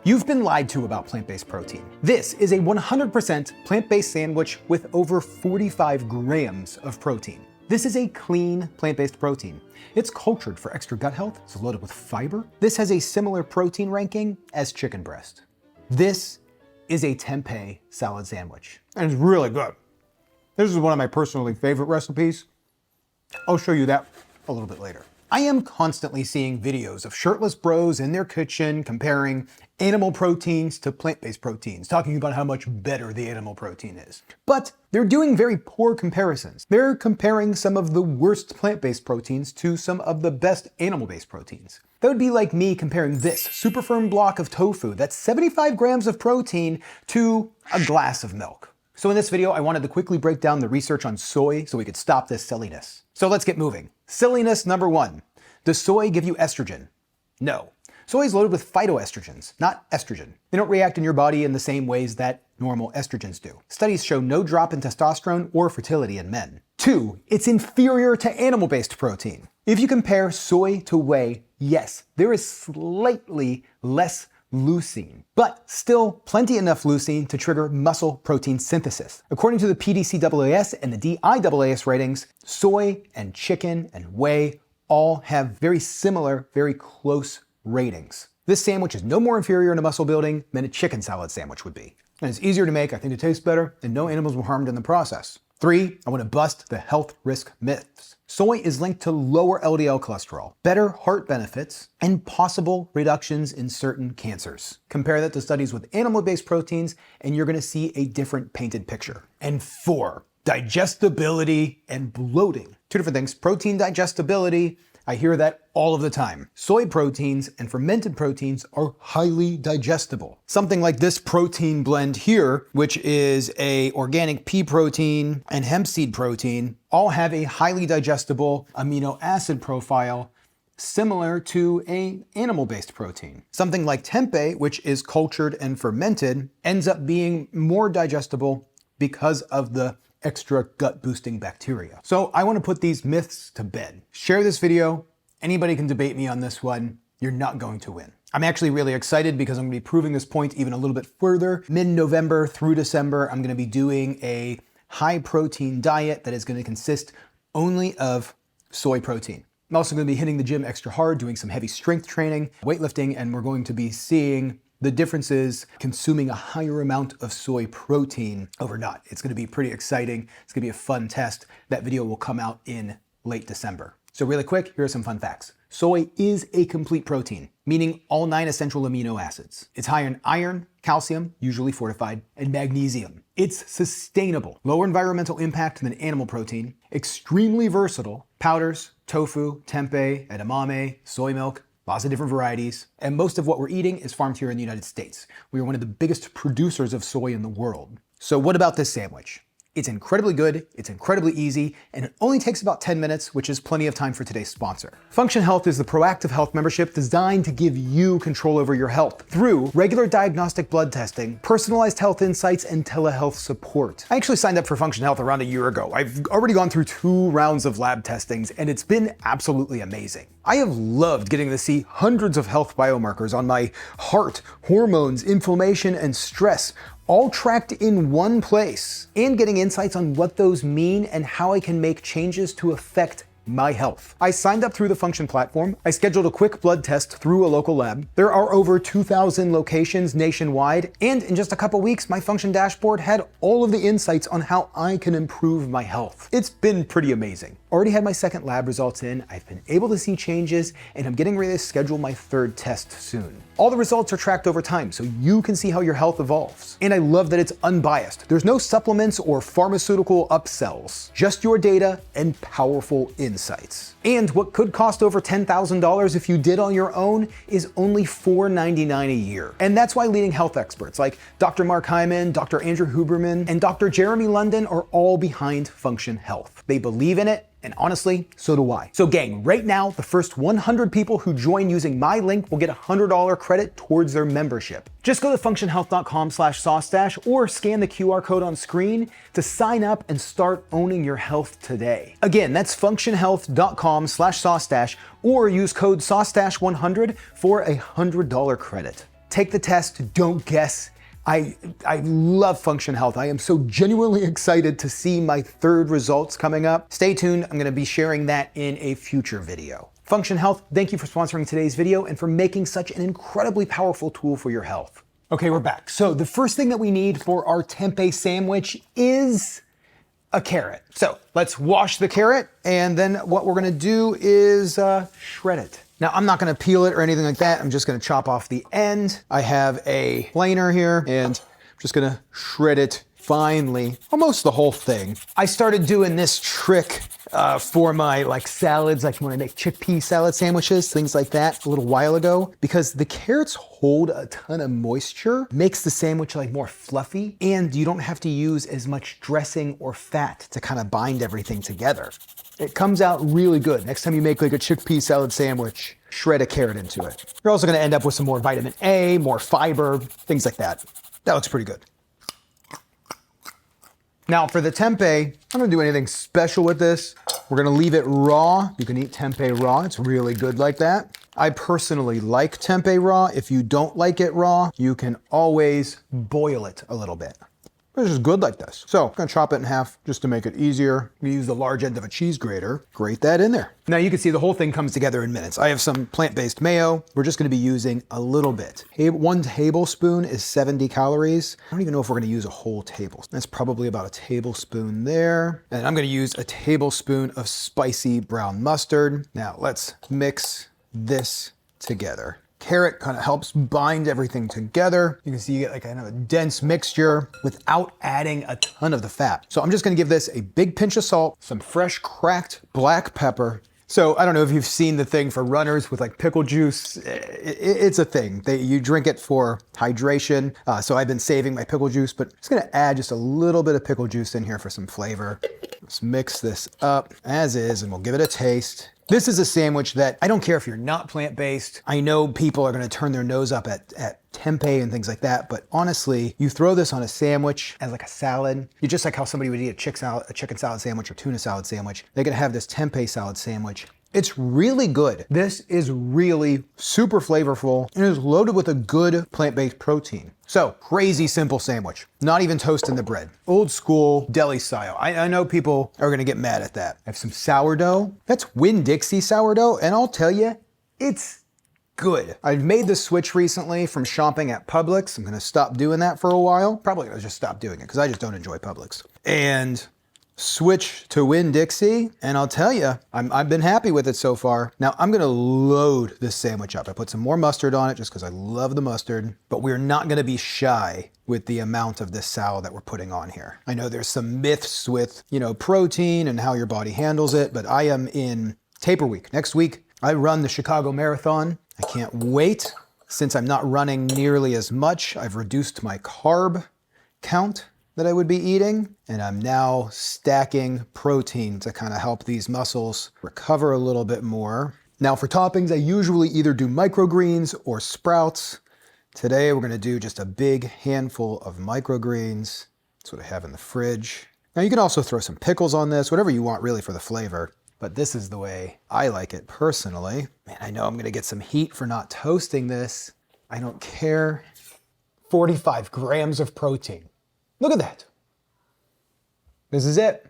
You've been lied to about plant-based protein. This is a 100% plant-based sandwich with over 45 grams of protein. This is a clean plant-based protein. It's cultured for extra gut health, it's loaded with fiber. This has a similar protein ranking as chicken breast. This is a tempeh salad sandwich, and it's really good. This is one of my personally favorite recipes. I'll show you that a little bit later. I am constantly seeing videos of shirtless bros in their kitchen comparing animal proteins to plant-based proteins, talking about how much better the animal protein is. But they're doing very poor comparisons. They're comparing some of the worst plant-based proteins to some of the best animal-based proteins. That would be like me comparing this super firm block of tofu that's 75 grams of protein to a glass of milk. So in this video, I wanted to quickly break down the research on soy so we could stop this silliness. So let's get moving. Silliness number 1. Does soy give you estrogen? No. Soy is loaded with phytoestrogens, not estrogen. They don't react in your body in the same ways that normal estrogens do. Studies show no drop in testosterone or fertility in men. 2. It's inferior to animal-based protein. If you compare soy to whey, yes, there is slightly less leucine, but still plenty enough leucine to trigger muscle protein synthesis. According to the PDCAAS and the DIAAS ratings, soy and chicken and whey all have very similar, very close ratings. This sandwich is no more inferior to muscle building than a chicken salad sandwich would be. And it's easier to make, I think it tastes better, and no animals were harmed in the process. 3, I want to bust the health risk myths. Soy is linked to lower LDL cholesterol, better heart benefits, and possible reductions in certain cancers. Compare that to studies with animal-based proteins, and you're going to see a different painted picture. And 4, digestibility and bloating. 2 different things. Protein digestibility, I hear that all of the time. Soy proteins and fermented proteins are highly digestible. Something like this protein blend here, which is a organic pea protein and hemp seed protein, all have a highly digestible amino acid profile similar to an animal-based protein. Something like tempeh, which is cultured and fermented, ends up being more digestible because of the extra gut-boosting bacteria. So I want to put these myths to bed. Share this video. Anybody can debate me on this one. You're not going to win. I'm actually really excited because I'm going to be proving this point even a little bit further. Mid-November through December, I'm going to be doing a high-protein diet that is going to consist only of soy protein. I'm also going to be hitting the gym extra hard, doing some heavy strength training, weightlifting, and we're going to be seeing the differences consuming a higher amount of soy protein over not. It's going to be pretty exciting. It's going to be a fun test. That video will come out in late December. So really quick, here are some fun facts. Soy is a complete protein, meaning all 9 essential amino acids. It's high in iron, calcium, usually fortified, and magnesium. It's sustainable, lower environmental impact than animal protein, extremely versatile, powders, tofu, tempeh, edamame, soy milk, lots of different varieties, and most of what we're eating is farmed here in the United States. We are one of the biggest producers of soy in the world. So what about this sandwich? It's incredibly good, it's incredibly easy, and it only takes about 10 minutes, which is plenty of time for today's sponsor. Function Health is the proactive health membership designed to give you control over your health through regular diagnostic blood testing, personalized health insights, and telehealth support. I actually signed up for Function Health around a year ago. I've already gone through 2 rounds of lab testings, and it's been absolutely amazing. I have loved getting to see hundreds of health biomarkers on my heart, hormones, inflammation, and stress, all tracked in one place, and getting insights on what those mean and how I can make changes to affect my health. I signed up through the Function platform. I scheduled a quick blood test through a local lab. There are over 2,000 locations nationwide, and in just a couple weeks, my Function dashboard had all of the insights on how I can improve my health. It's been pretty amazing. Already had my second lab results in, I've been able to see changes, and I'm getting ready to schedule my 3rd test soon. All the results are tracked over time, so you can see how your health evolves. And I love that it's unbiased. There's no supplements or pharmaceutical upsells, just your data and powerful insights. And what could cost over $10,000 if you did on your own is only $4.99 a year. And that's why leading health experts like Dr. Mark Hyman, Dr. Andrew Huberman, and Dr. Jeremy London are all behind Function Health. They believe in it, and honestly, so do I. So gang, right now, the first 100 people who join using my link will get a $100 credit towards their membership. Just go to functionhealth.com/SauceStache or scan the QR code on screen to sign up and start owning your health today. Again, that's functionhealth.com/SauceStache or use code SauceStache100 for a $100 credit. take the test, don't guess. I love Function Health. I am so genuinely excited to see my third results coming up. Stay tuned, I'm gonna be sharing that in a future video. Function Health, thank you for sponsoring today's video and for making such an incredibly powerful tool for your health. Okay, we're back. So the first thing that we need for our tempeh sandwich is a carrot. So let's wash the carrot, and then what we're gonna do is shred it. Now, I'm not gonna peel it or anything like that. I'm just gonna chop off the end. I have a planer here, and I'm just gonna shred it finely, almost the whole thing. I started doing this trick for my salads, like when I make chickpea salad sandwiches, things like that, a little while ago, because the carrots hold a ton of moisture, makes the sandwich more fluffy, and you don't have to use as much dressing or fat to kind of bind everything together. It comes out really good. Next time you make a chickpea salad sandwich, shred a carrot into it. You're also gonna end up with some more vitamin A, more fiber, things like that. That looks pretty good. Now for the tempeh, I'm not gonna do anything special with this. We're gonna leave it raw. You can eat tempeh raw, it's really good like that. I personally like tempeh raw. If you don't like it raw, you can always boil it a little bit. This is good like this. So I'm gonna chop it in half just to make it easier. I'm gonna use the large end of a cheese grater, grate that in there. Now you can see the whole thing comes together in minutes. I have some plant-based mayo. We're just gonna be using a little bit. 1 tablespoon is 70 calories. I don't even know if we're gonna use a whole tablespoon. That's probably about a tablespoon there. And I'm gonna use a tablespoon of spicy brown mustard. Now let's mix this together. Carrot kind of helps bind everything together. You can see you get kind of a dense mixture without adding a ton of the fat. So I'm just gonna give this a big pinch of salt, some fresh cracked black pepper. So I don't know if you've seen the thing for runners with pickle juice. It's a thing. You drink it for hydration. So I've been saving my pickle juice, but I'm just gonna add just a little bit of pickle juice in here for some flavor. Let's mix this up as is, and we'll give it a taste. This is a sandwich that I don't care if you're not plant-based. I know people are gonna turn their nose up at tempeh and things like that, but honestly, you throw this on a sandwich as a salad. You just like how somebody would eat a chicken salad sandwich or tuna salad sandwich. They're gonna have this tempeh salad sandwich. It's really good. This is really super flavorful and is loaded with a good plant-based protein. So, crazy simple sandwich. Not even toasting the bread. Old school deli style. I know people are gonna get mad at that. I have some sourdough. That's Winn-Dixie sourdough, and I'll tell you, it's good. I've made the switch recently from shopping at Publix. I'm gonna stop doing that for a while. Probably gonna just stop doing it because I just don't enjoy Publix. And switch to Winn-Dixie, and I'll tell you, I've been happy with it so far. Now I'm gonna load this sandwich up. I put some more mustard on it just because I love the mustard, but we're not gonna be shy with the amount of this salad that we're putting on here. I know there's some myths with, protein and how your body handles it, but I am in taper week. Next week, I run the Chicago Marathon. I can't wait. Since I'm not running nearly as much, I've reduced my carb count that I would be eating, and I'm now stacking protein to kind of help these muscles recover a little bit more. Now for toppings, I usually either do microgreens or sprouts. Today we're gonna do just a big handful of microgreens. That's what I have in the fridge. Now you can also throw some pickles on this, whatever you want really for the flavor, but this is the way I like it personally. Man, I know I'm gonna get some heat for not toasting this. I don't care. 45 grams of protein. Look at that. This is it.